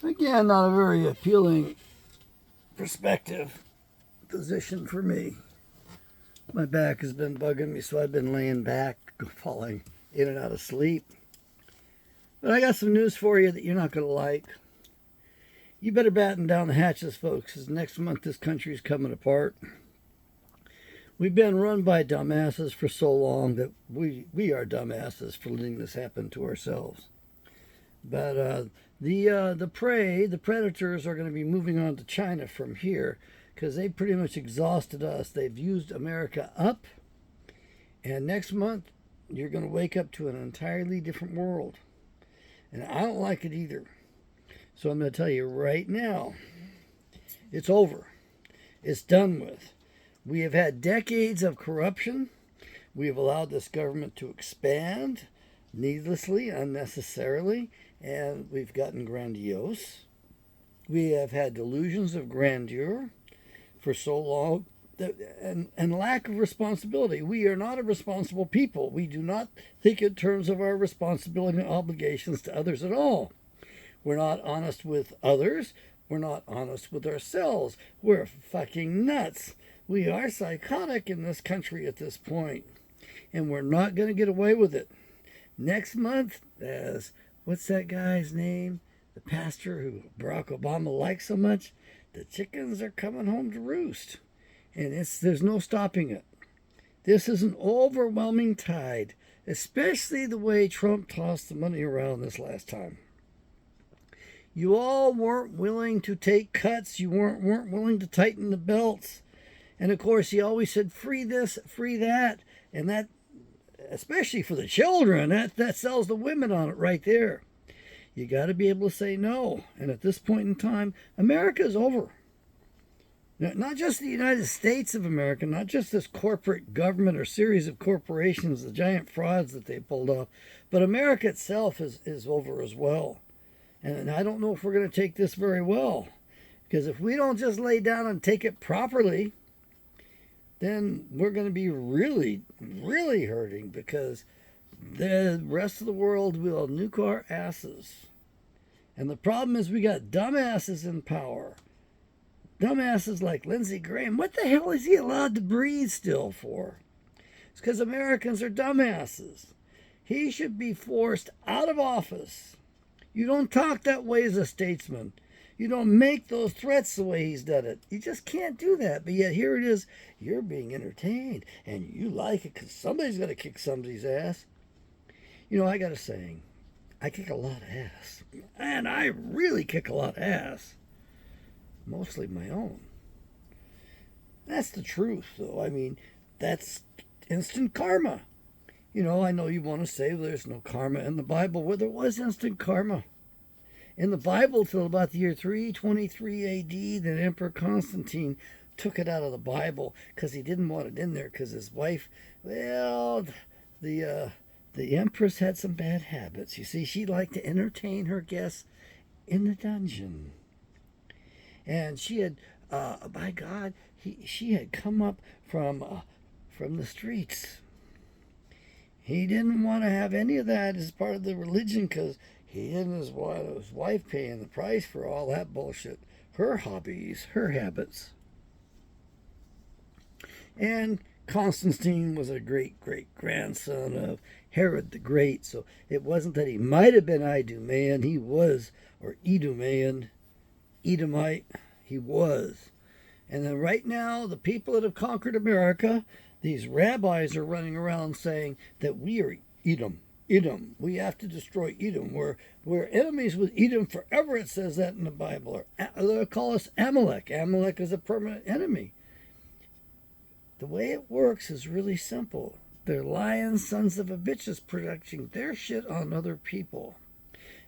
Again, not a very appealing perspective position for me. My back has been bugging me, so I've been laying back, falling in and out of sleep. But I got some news for you that you're not going to like. You better batten down the hatches, folks, because next month this country is coming apart. We've been run by dumbasses for so long that we are dumbasses for letting this happen to ourselves. But the prey, the predators, are going to be moving on to China from here because they pretty much exhausted us. They've used America up, and next month you're going to wake up to an entirely different world. And I don't like it either. So I'm going to tell you right now, it's over. It's done with. We have had decades of corruption. We have allowed this government to expand needlessly, unnecessarily, and we've gotten grandiose. We have had delusions of grandeur for so long and lack of responsibility. We are not a responsible people. We do not think in terms of our responsibility and obligations to others at all. We're not honest with others. We're not honest with ourselves. We're fucking nuts. We are psychotic in this country at this point, and we're not going to get away with it. Next month, as what's that guy's name? The pastor who Barack Obama likes so much. The chickens are coming home to roost, and there's no stopping it. This is an overwhelming tide, especially the way Trump tossed the money around this last time. You all weren't willing to take cuts. You weren't willing to tighten the belts. And of course, he always said, free this, free that. And that, especially for the children, that sells the women on it right there. You got to be able to say no. And at this point in time, America is over. Now, not just the United States of America, not just this corporate government or series of corporations, the giant frauds that they pulled off, but America itself is over as well. And I don't know if we're going to take this very well. Because if we don't just lay down and take it properly, then we're going to be really, really hurting, because the rest of the world will nuke our asses. And the problem is we got dumbasses in power. Dumbasses like Lindsey Graham. What the hell is he allowed to breathe still for? It's because Americans are dumbasses. He should be forced out of office. You don't talk that way as a statesman. You don't make those threats the way he's done it. You just can't do that. But yet here it is. You're being entertained, and you like it because somebody's got to kick somebody's ass. You know, I got a saying. I kick a lot of ass. And I really kick a lot of ass. Mostly my own. That's the truth, though. I mean, that's instant karma. You know, I know you want to say there's no karma in the Bible. Well, there was instant karma. In the Bible, till about the year 323 AD, then Emperor Constantine took it out of the Bible because he didn't want it in there because his wife, well, the Empress had some bad habits. You see, she liked to entertain her guests in the dungeon. And she had, by God, she had come up from the streets. He didn't want to have any of that as part of the religion because he and his wife paying the price for all that bullshit. Her hobbies, her habits. And Constantine was a great-great-grandson of Herod the Great, so it wasn't that he might have been Idumean, he was, or Edomian, Edomite, he was. And then right now, the people that have conquered America, these rabbis are running around saying that we are Edom. Edom. We have to destroy Edom. We're enemies with Edom forever, it says that in the Bible. Or they'll call us Amalek. Amalek is a permanent enemy. The way it works is really simple. They're lying sons of a bitches projecting their shit on other people.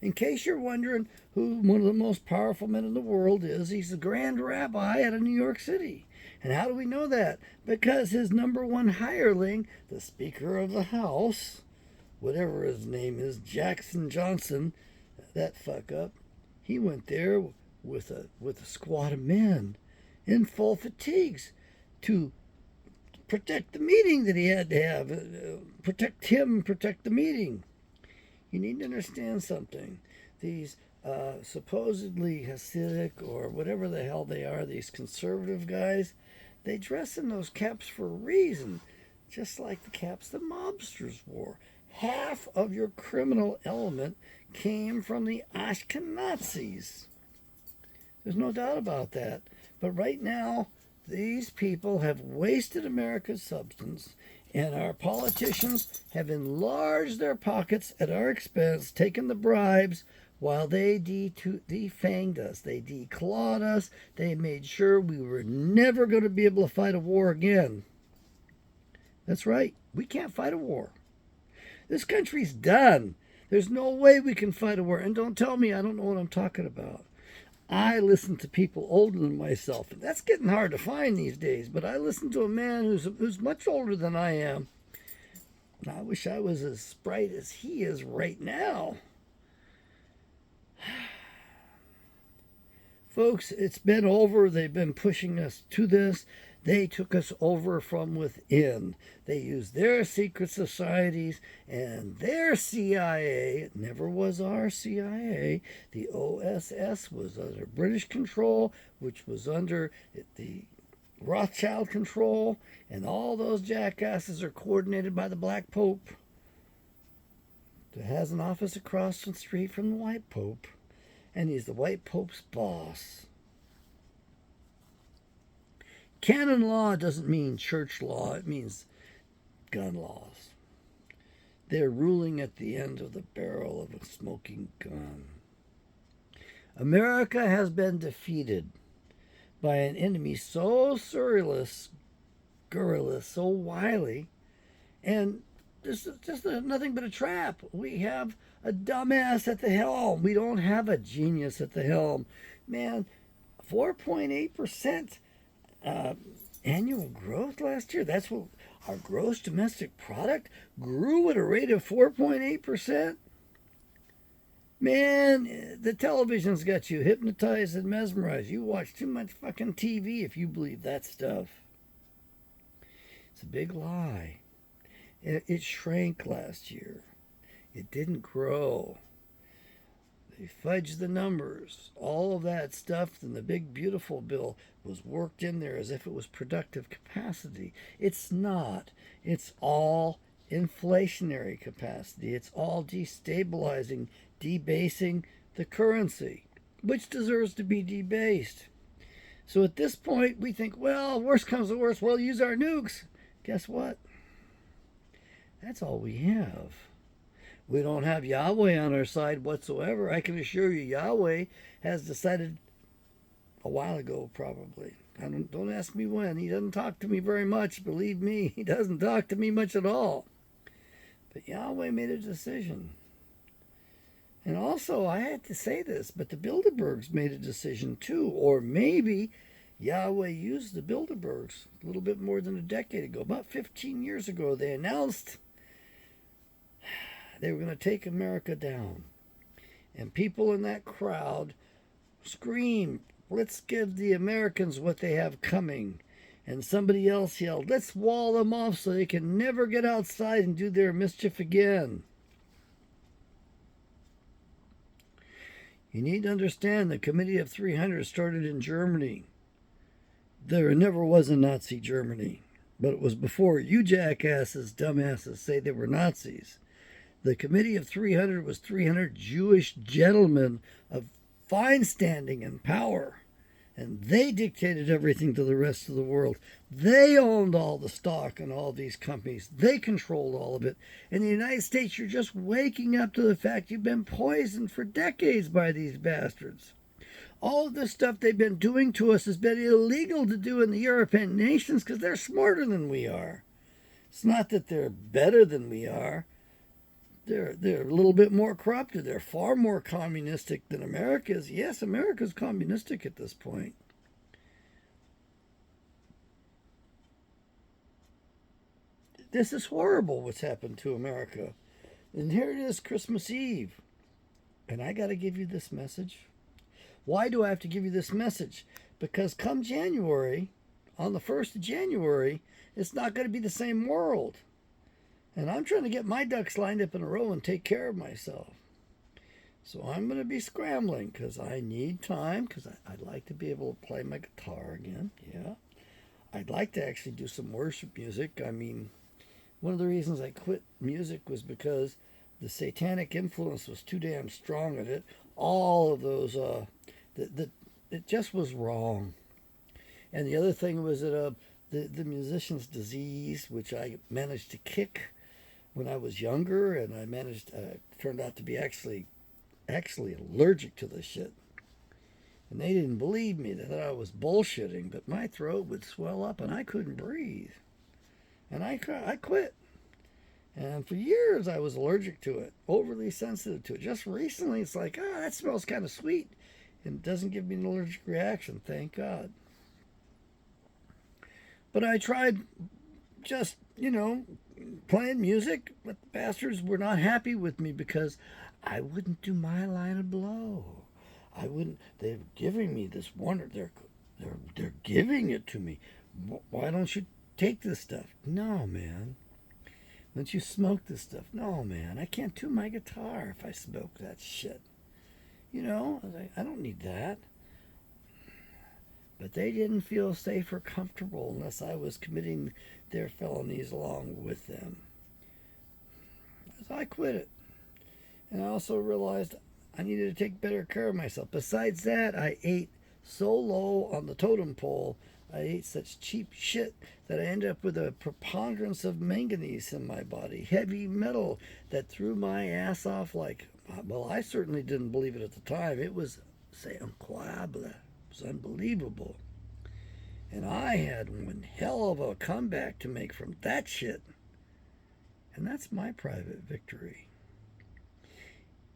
In case you're wondering who one of the most powerful men in the world is, he's the Grand Rabbi out of New York City. And how do we know that? Because his number one hireling, the Speaker of the House, whatever his name is, Jackson Johnson, that fuck up, he went there with a squad of men in full fatigues to protect the meeting that he had to have, protect him, protect the meeting. You need to understand something. These supposedly Hasidic or whatever the hell they are, these conservative guys, they dress in those caps for a reason, just like the caps the mobsters wore. Half of your criminal element came from the Ashkenazis. There's no doubt about that. But right now, these people have wasted America's substance, and our politicians have enlarged their pockets at our expense, taken the bribes, while they defanged us. They declawed us. They made sure we were never going to be able to fight a war again. That's right. We can't fight a war. This country's done. There's no way we can fight a war. And don't tell me I don't know what I'm talking about. I listen to people older than myself, and that's getting hard to find these days. But I listen to a man who's much older than I am. I wish I was as sprite as he is right now. Folks, it's been over. They've been pushing us to this. They took us over from within. They used their secret societies and their CIA. It never was our CIA. The OSS was under British control, which was under the Rothschild control, and all those jackasses are coordinated by the Black Pope, that has an office across the street from the White Pope, and he's the White Pope's boss. Canon law doesn't mean church law, it means gun laws. They're ruling at the end of the barrel of a smoking gun. America has been defeated by an enemy so scurrilous, so wily, and this is just nothing but a trap. We have a dumbass at the helm. We don't have a genius at the helm. Man, 4.8% annual growth last year. That's what our gross domestic product grew at a rate of 4.8%. Man, the television's got you hypnotized and mesmerized. You watch too much fucking TV if you believe that stuff. It's a big lie. It shrank last year. It didn't grow. They fudged the numbers. All of that stuff in the big beautiful bill was worked in there as if it was productive capacity. It's not. It's all inflationary capacity. It's all destabilizing, debasing the currency, which deserves to be debased. So at this point, we think, well, worst comes to worst, we'll use our nukes. Guess what? That's all we have. We don't have Yahweh on our side whatsoever. I can assure you, Yahweh has decided a while ago, probably. Don't ask me when. He doesn't talk to me very much. Believe me, he doesn't talk to me much at all. But Yahweh made a decision. And also, I had to say this, but the Bilderbergs made a decision too. Or maybe Yahweh used the Bilderbergs a little bit more than a decade ago. About 15 years ago, they announced they were going to take America down. And people in that crowd screamed, let's give the Americans what they have coming. And somebody else yelled, let's wall them off so they can never get outside and do their mischief again. You need to understand the Committee of 300 started in Germany. There never was a Nazi Germany, but it was before you jackasses, dumbasses say they were Nazis. The Committee of 300 was 300 Jewish gentlemen of fine standing and power, and they dictated everything to the rest of the world. They owned all the stock in all these companies. They controlled all of it. In the United States, you're just waking up to the fact you've been poisoned for decades by these bastards. All of this stuff they've been doing to us has been illegal to do in the European nations because they're smarter than we are. It's not that they're better than we are. They're a little bit more corrupted. They're far more communistic than America is. Yes, America's communistic at this point. This is horrible what's happened to America. And here it is, Christmas Eve. And I got to give you this message. Why do I have to give you this message? Because come January, on the 1st of January, it's not going to be the same world. And I'm trying to get my ducks lined up in a row and take care of myself. So I'm going to be scrambling because I need time because I'd like to be able to play my guitar again. Yeah. I'd like to actually do some worship music. I mean, one of the reasons I quit music was because the satanic influence was too damn strong in it. All of those, it just was wrong. And the other thing was that the musician's disease, which I managed to kick when I was younger, and I managed turned out to be actually allergic to this shit. And they didn't believe me. They thought I was bullshitting, but my throat would swell up and I couldn't breathe. And I quit. And for years I was allergic to it, overly sensitive to it. Just recently it's like, that smells kind of sweet. And it doesn't give me an allergic reaction, thank God. But I tried just, playing music, but the bastards were not happy with me because I wouldn't do my line of blow. I wouldn't. They're giving me this wonder. They're giving it to me. Why don't you take this stuff? No, man. Don't you smoke this stuff? No, man. I can't tune my guitar if I smoke that shit. I don't need that. But they didn't feel safe or comfortable unless I was committing their felonies along with them. So I quit it. And I also realized I needed to take better care of myself. Besides that, I ate so low on the totem pole. I ate such cheap shit that I ended up with a preponderance of manganese in my body, heavy metal that threw my ass off like, well, I certainly didn't believe it at the time. It was, c'est incroyable. It was unbelievable. And I had one hell of a comeback to make from that shit. And that's my private victory.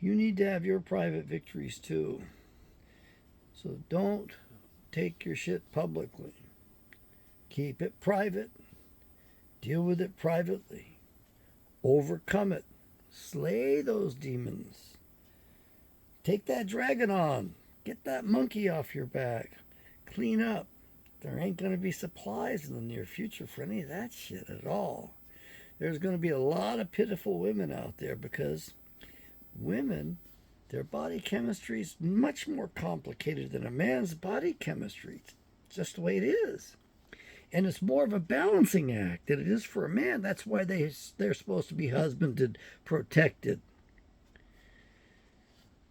You need to have your private victories too. So don't take your shit publicly. Keep it private. Deal with it privately. Overcome it. Slay those demons. Take that dragon on. Get that monkey off your back. Clean up. There ain't going to be supplies in the near future for any of that shit at all. There's going to be a lot of pitiful women out there because women, their body chemistry is much more complicated than a man's body chemistry. It's just the way it is. And it's more of a balancing act than it is for a man. That's why they're supposed to be husbanded, protected.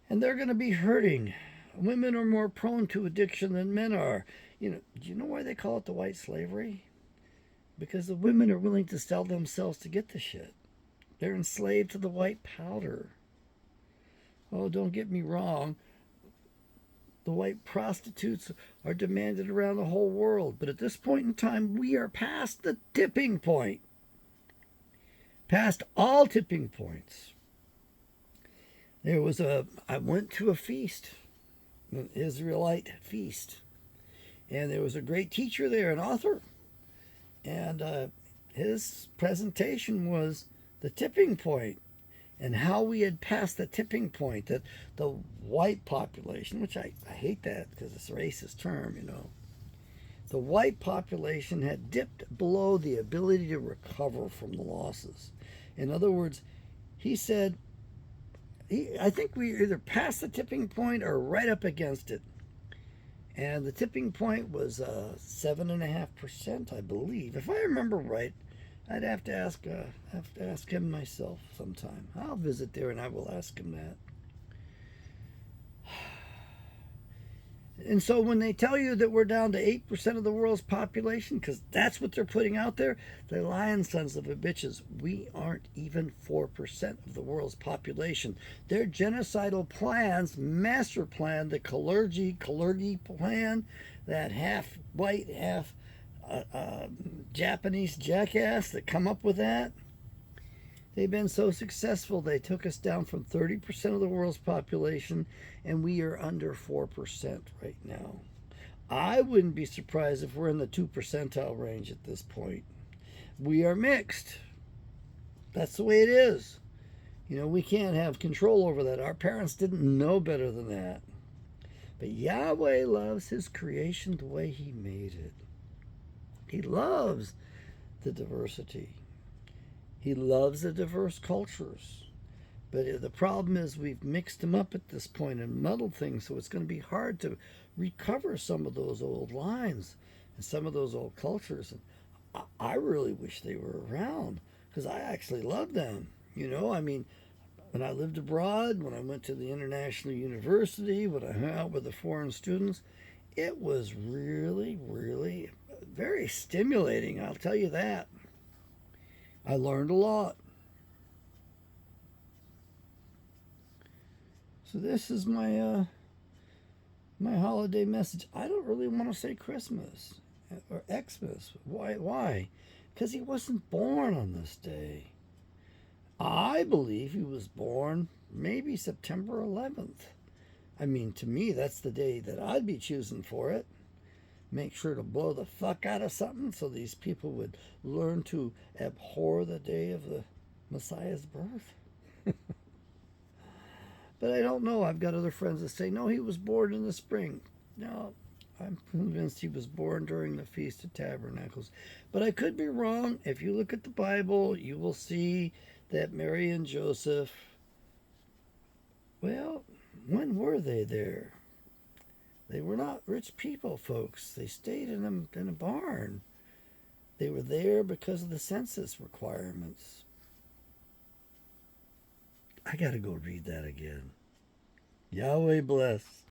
And they're going to be hurting. Women are more prone to addiction than men are. Do you know why they call it the white slavery? Because the women are willing to sell themselves to get the shit. They're enslaved to the white powder. Oh, don't get me wrong. The white prostitutes are demanded around the whole world. But at this point in time, we are past the tipping point. Past all tipping points. I went to a feast, an Israelite feast. And there was a great teacher there, an author. And his presentation was the tipping point. And how we had passed the tipping point, that the white population, which I hate that because it's a racist term, the white population had dipped below the ability to recover from the losses. In other words, he said, I think we either passed the tipping point or right up against it. And the tipping point was 7.5%, I believe. If I remember right, I'd have to ask him myself sometime. I'll visit there and I will ask him that. And so when they tell you that we're down to 8% of the world's population, because that's what they're putting out there, they're lying sons of a bitches. We aren't even 4% of the world's population. Their genocidal plans, master plan, the Kalergi plan, that half white, half Japanese jackass that come up with that, they've been so successful they took us down from 30% of the world's population, and we are under 4% right now. I wouldn't be surprised if we're in the 2 percentile range at this point. We are mixed. That's the way it is. We can't have control over that. Our parents didn't know better than that. But Yahweh loves his creation the way he made it. He loves the diversity. He loves the diverse cultures. But the problem is we've mixed them up at this point and muddled things, so it's going to be hard to recover some of those old lines and some of those old cultures. And I really wish they were around because I actually love them. I mean, when I lived abroad, when I went to the international university, when I hung out with the foreign students, it was really, really very stimulating. I'll tell you that. I learned a lot. So this is my holiday message. I don't really want to say Christmas or Xmas. Why? Why? Because he wasn't born on this day. I believe he was born maybe September 11th. I mean, to me, that's the day that I'd be choosing for it. Make sure to blow the fuck out of something so these people would learn to abhor the day of the Messiah's birth. But I don't know. I've got other friends that say, no, he was born in the spring. No, I'm convinced he was born during the Feast of Tabernacles. But I could be wrong. If you look at the Bible, you will see that Mary and Joseph, well, when were they there? They were not rich people, folks. They stayed in a barn. They were there because of the census requirements. I got to go read that again. Yahweh bless.